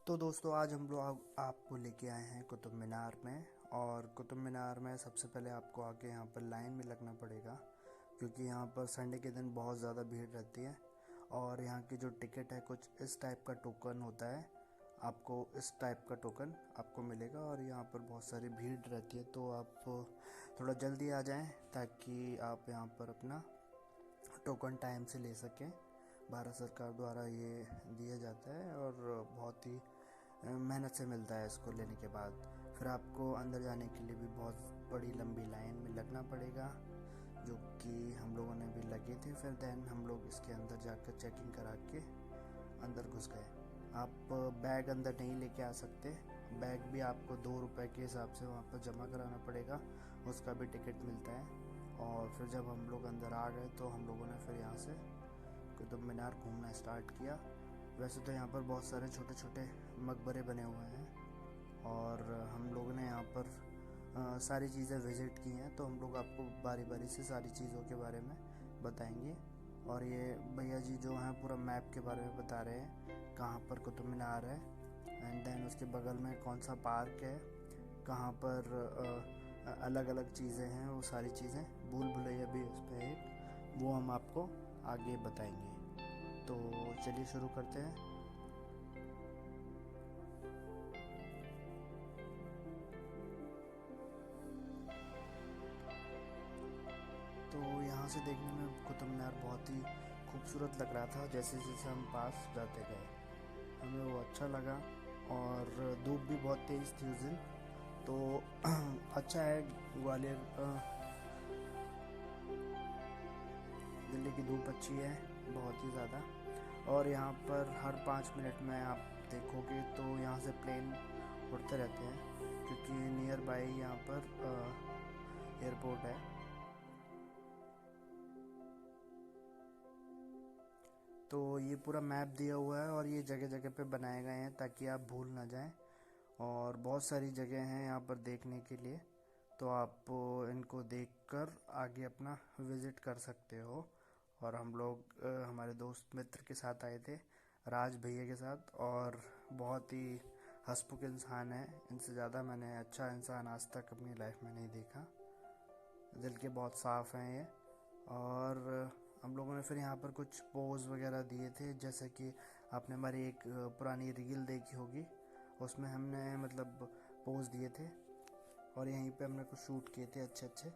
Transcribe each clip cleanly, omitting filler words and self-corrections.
तो दोस्तों आज हम लोग आपको लेके आए हैं कुतुब मीनार में। और कुतुब मीनार में सबसे पहले आपको आके यहाँ पर लाइन में लगना पड़ेगा, क्योंकि यहाँ पर संडे के दिन बहुत ज़्यादा भीड़ रहती है। और यहाँ की जो टिकट है कुछ इस टाइप का टोकन होता है, आपको इस टाइप का टोकन आपको मिलेगा। और यहाँ पर बहुत सारी भीड़ रहती है, तो आप थोड़ा जल्दी आ जाएं ताकि आप यहाँ पर अपना टोकन टाइम से ले सकें। भारत सरकार द्वारा ये दिया जाता है और बहुत ही मेहनत से मिलता है इसको लेने के बाद। फिर आपको अंदर जाने के लिए भी बहुत बड़ी लंबी लाइन में लगना पड़ेगा, जो कि हम लोगों ने भी लगे थे। फिर देन हम लोग इसके अंदर जाकर चेकिंग करा के अंदर घुस गए। आप बैग अंदर नहीं लेके आ सकते, बैग भी आपको 2 रुपये के हिसाब से वहाँ पर जमा कराना पड़ेगा, उसका भी टिकट मिलता है। और फिर जब हम लोग अंदर आ गए तो हम लोगों ने फिर यहाँ से कुतुब मीनार घूमना स्टार्ट किया। वैसे तो यहाँ पर बहुत सारे छोटे छोटे मकबरे बने हुए हैं और हम लोगों ने यहाँ पर सारी चीज़ें विज़िट की हैं, तो हम लोग आपको बारी बारी से सारी चीज़ों के बारे में बताएंगे। और ये भैया जी जो हैं पूरा मैप के बारे में बता रहे हैं, कहाँ पर कुतुब मीनार है एंड देन उसके बगल में कौन सा पार्क है, कहाँ पर अलग अलग चीज़ें हैं, वो सारी चीज़ें भूल भुलैया भी उस पर एक, वो हम आपको आगे बताएंगे। तो चलिए शुरू करते हैं। तो यहाँ से देखने में कुतुब मीनार बहुत ही खूबसूरत लग रहा था। जैसे जैसे हम पास जाते गए हमें वो अच्छा लगा। और धूप भी बहुत तेज़ थी उस दिन, तो अच्छा है। ग्वालियर दिल्ली की धूप अच्छी है, बहुत ही ज़्यादा। और यहाँ पर हर 5 मिनट में आप देखोगे तो यहाँ से प्लेन उड़ते रहते हैं, क्योंकि नियर बाई यहाँ पर एयरपोर्ट है। तो ये पूरा मैप दिया हुआ है और ये जगह जगह पे बनाए गए हैं ताकि आप भूल ना जाएं। और बहुत सारी जगह हैं यहाँ पर देखने के लिए, तो आप इनको देखकर आगे अपना विज़िट कर सकते हो। और हम लोग हमारे दोस्त मित्र के साथ आए थे, राज भैया के साथ, और बहुत ही हंसमुख इंसान है। इनसे ज़्यादा मैंने अच्छा इंसान आज तक अपनी लाइफ में नहीं देखा। दिल के बहुत साफ़ हैं ये। और हम लोगों ने फिर यहाँ पर कुछ पोज वगैरह दिए थे, जैसे कि आपने हमारी एक पुरानी रील देखी होगी, उसमें हमने मतलब पोज दिए थे और यहीं पे हमने कुछ शूट किए थे अच्छे अच्छे।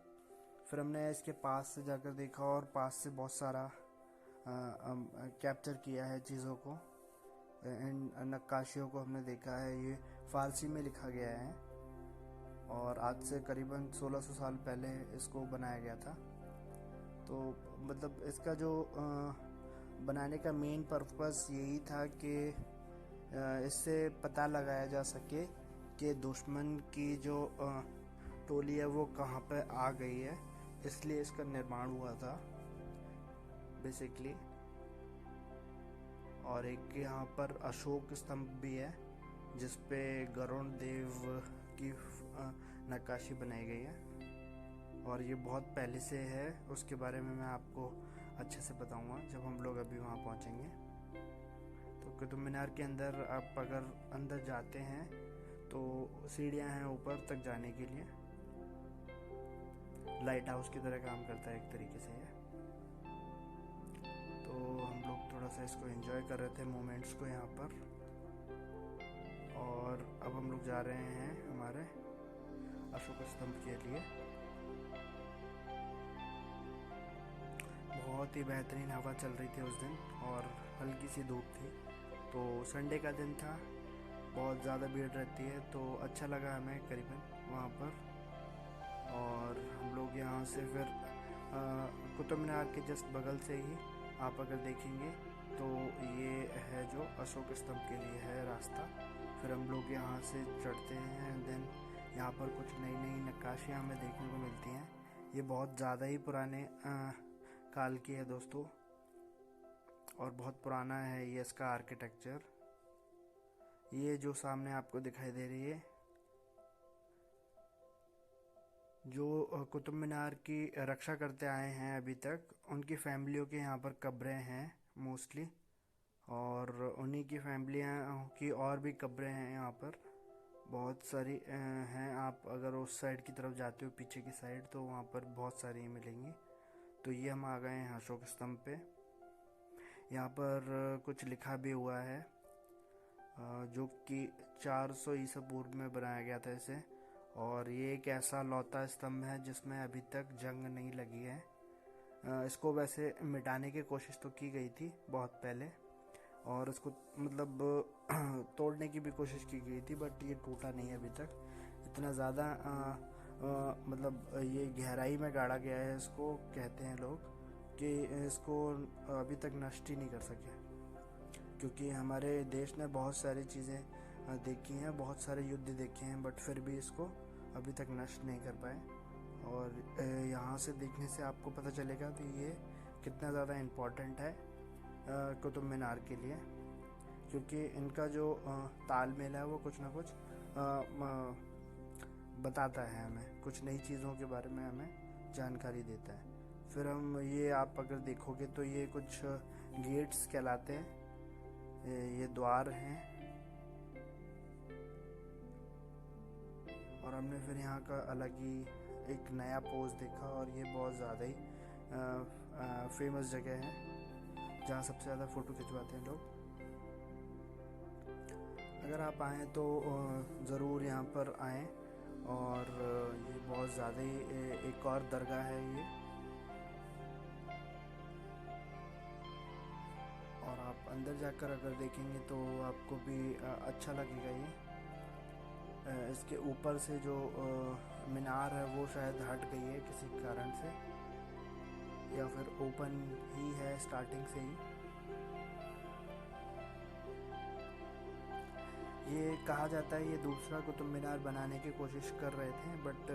फिर हमने इसके पास से जाकर देखा और पास से बहुत सारा कैप्चर किया है चीज़ों को। इन नक्काशियों को हमने देखा है, ये फारसी में लिखा गया है और आज से करीबन 1600 साल पहले इसको बनाया गया था। तो मतलब इसका जो बनाने का मेन पर्पस यही था कि इससे पता लगाया जा सके कि दुश्मन की जो टोली है वो कहाँ पे आ गई है, इसलिए इसका निर्माण हुआ था बेसिकली। और एक यहाँ पर अशोक स्तंभ भी है जिस पे गरुड़ देव की नक्काशी बनाई गई है, और ये बहुत पहले से है। उसके बारे में मैं आपको अच्छे से बताऊंगा जब हम लोग अभी वहाँ पहुँचेंगे। तो कुतुब मीनार के अंदर आप अगर अंदर जाते हैं तो सीढ़ियाँ हैं ऊपर तक जाने के लिए, लाइट हाउस की तरह काम करता है एक तरीके से ये। तो हम लोग थोड़ा सा इसको एंजॉय कर रहे थे मोमेंट्स को यहाँ पर। और अब हम लोग जा रहे हैं हमारे अशोक स्तंभ के लिए। बहुत ही बेहतरीन हवा चल रही थी उस दिन और हल्की सी धूप थी, तो संडे का दिन था, बहुत ज़्यादा भीड़ रहती है, तो अच्छा लगा हमें करीबन वहाँ पर। और हम लोग यहाँ से फिर कुतुब मीनार के जस्ट बगल से ही आप अगर देखेंगे तो ये है जो अशोक स्तंभ के लिए है रास्ता। फिर हम लोग यहाँ से चढ़ते हैं एंड देन यहाँ पर कुछ नई नई नक्काशियाँ हमें देखने को मिलती हैं। ये बहुत ज़्यादा ही पुराने काल की है दोस्तों, और बहुत पुराना है ये इसका आर्किटेक्चर। ये जो सामने आपको दिखाई दे रही है, जो कुतुब मीनार की रक्षा करते आए हैं अभी तक, उनकी फैमिलियों के यहाँ पर कब्रें हैं मोस्टली। और उन्हीं की फैमिलियाँ की और भी कब्रें हैं यहाँ पर, बहुत सारी हैं। आप अगर उस साइड की तरफ जाते हो, पीछे की साइड, तो वहाँ पर बहुत सारी मिलेंगी। तो ये हम आ गए हैं अशोक स्तंभ पे। यहाँ पर कुछ लिखा भी हुआ है, जो कि 400 ईसा पूर्व में बनाया गया था इसे। और ये एक ऐसा लौता स्तंभ है जिसमें अभी तक जंग नहीं लगी है। इसको वैसे मिटाने की कोशिश तो की गई थी बहुत पहले, और इसको मतलब तोड़ने की भी कोशिश की गई थी, बट ये टूटा नहीं है अभी तक। इतना ज़्यादा मतलब ये गहराई में गाड़ा गया है इसको, कहते हैं लोग, कि इसको अभी तक नष्ट ही नहीं कर सके। क्योंकि हमारे देश ने बहुत सारी चीज़ें देखी हैं, बहुत सारे युद्ध देखे हैं, बट फिर भी इसको अभी तक नष्ट नहीं कर पाए। और यहाँ से देखने से आपको पता चलेगा कि ये कितना ज़्यादा इम्पोर्टेंट है कुतुब मीनार के लिए। क्योंकि इनका जो तालमेल है वो कुछ ना कुछ बताता है हमें, कुछ नई चीज़ों के बारे में हमें जानकारी देता है। फिर हम ये आप अगर देखोगे तो ये कुछ गेट्स कहलाते हैं, ये द्वार हैं। और हमने फिर यहाँ का अलग ही एक नया पोज देखा, और ये बहुत ज़्यादा ही फेमस जगह है जहाँ सबसे ज़्यादा फ़ोटो खिंचवाते हैं लोग। अगर आप आएँ तो ज़रूर यहाँ पर आएँ। और ये बहुत ज़्यादा ही एक और दरगाह है ये, और आप अंदर जाकर अगर देखेंगे तो आपको भी अच्छा लगेगा ये। इसके ऊपर से जो मीनार है वो शायद हट गई है किसी कारण से, या फिर ओपन ही है स्टार्टिंग से ही। ये कहा जाता है ये दूसरा कुतुब मीनार बनाने की कोशिश कर रहे थे, बट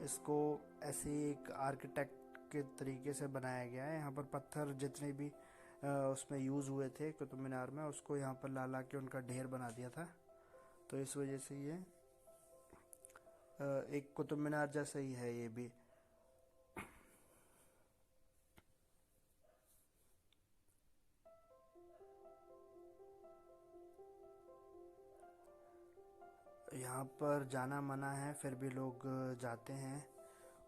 इसको ऐसे एक आर्किटेक्ट के तरीके से बनाया गया है। यहाँ पर पत्थर जितने भी उसमें यूज़ हुए थे कुतुब मीनार में, उसको यहाँ पर ला ला के उनका ढेर बना दिया था। तो इस वजह से ये एक कुतुब मीनार जैसा ही है ये भी। यहाँ पर जाना मना है, फिर भी लोग जाते हैं,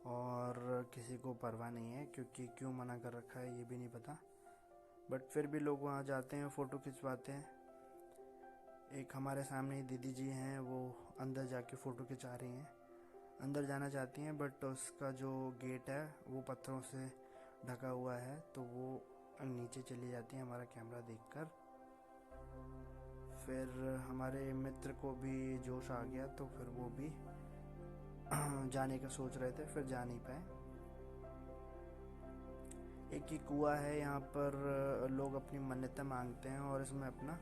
और किसी को परवाह नहीं है, क्योंकि क्यों मना कर रखा है ये भी नहीं पता, बट फिर भी लोग वहाँ जाते हैं, फ़ोटो खिंचवाते हैं। एक हमारे सामने ही दीदी जी हैं, वो अंदर जाके फ़ोटो खिंचा रही हैं, अंदर जाना चाहती हैं, बट उसका जो गेट है वो पत्थरों से ढका हुआ है, तो वो नीचे चली जाती हैं हमारा कैमरा देखकर। फिर हमारे मित्र को भी जोश आ गया, तो फिर वो भी जाने का सोच रहे थे, फिर जा नहीं पाए। एक ही कुआं है यहाँ पर, लोग अपनी मन्नतें मांगते हैं और इसमें अपना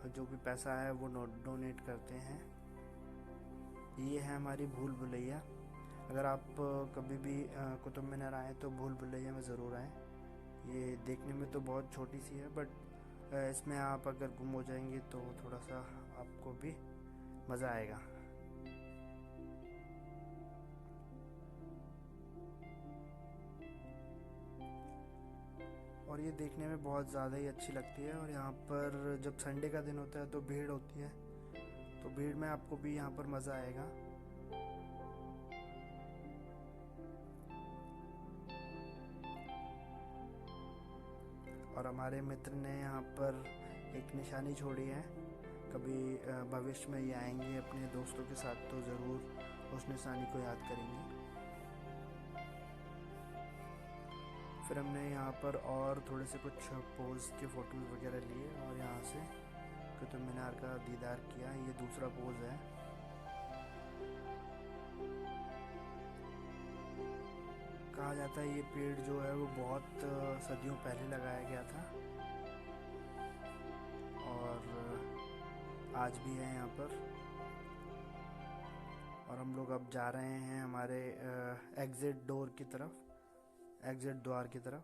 जो भी पैसा है वो डोनेट करते हैं। ये है हमारी भूल भुलैया। अगर आप कभी भी कुतुब मीनार आए तो भूल भुलैया में ज़रूर आएँ। ये देखने में तो बहुत छोटी सी है, बट इसमें आप अगर गुम हो जाएंगे तो थोड़ा सा आपको भी मज़ा आएगा। और ये देखने में बहुत ज़्यादा ही अच्छी लगती है। और यहाँ पर जब संडे का दिन होता है तो भीड़ होती है, तो भीड़ में आपको भी यहाँ पर मज़ा आएगा। और हमारे मित्र ने यहाँ पर एक निशानी छोड़ी है, कभी भविष्य में ये आएंगे अपने दोस्तों के साथ तो ज़रूर उस निशानी को याद करेंगे। फिर हमने यहाँ पर और थोड़े से कुछ पोज के फ़ोटोज़ वगैरह लिए, और यहाँ से कुतुब मीनार का दीदार किया। ये दूसरा पोज है। कहा जाता है ये पेड़ जो है वो बहुत सदियों पहले लगाया गया था, और आज भी है यहाँ पर। और हम लोग अब जा रहे हैं हमारे एग्ज़िट डोर की तरफ, एग्ज़िट द्वार की तरफ,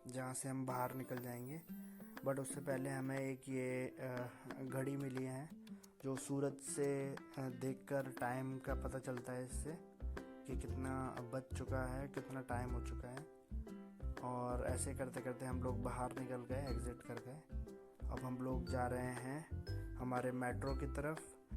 जहाँ से हम बाहर निकल जाएंगे। बट उससे पहले हमें एक ये घड़ी मिली है, जो सूरज से देखकर टाइम का पता चलता है इससे कि कितना बज चुका है, कितना टाइम हो चुका है। और ऐसे करते करते हम लोग बाहर निकल गए, एग्ज़िट कर गए। अब हम लोग जा रहे हैं हमारे मेट्रो की तरफ।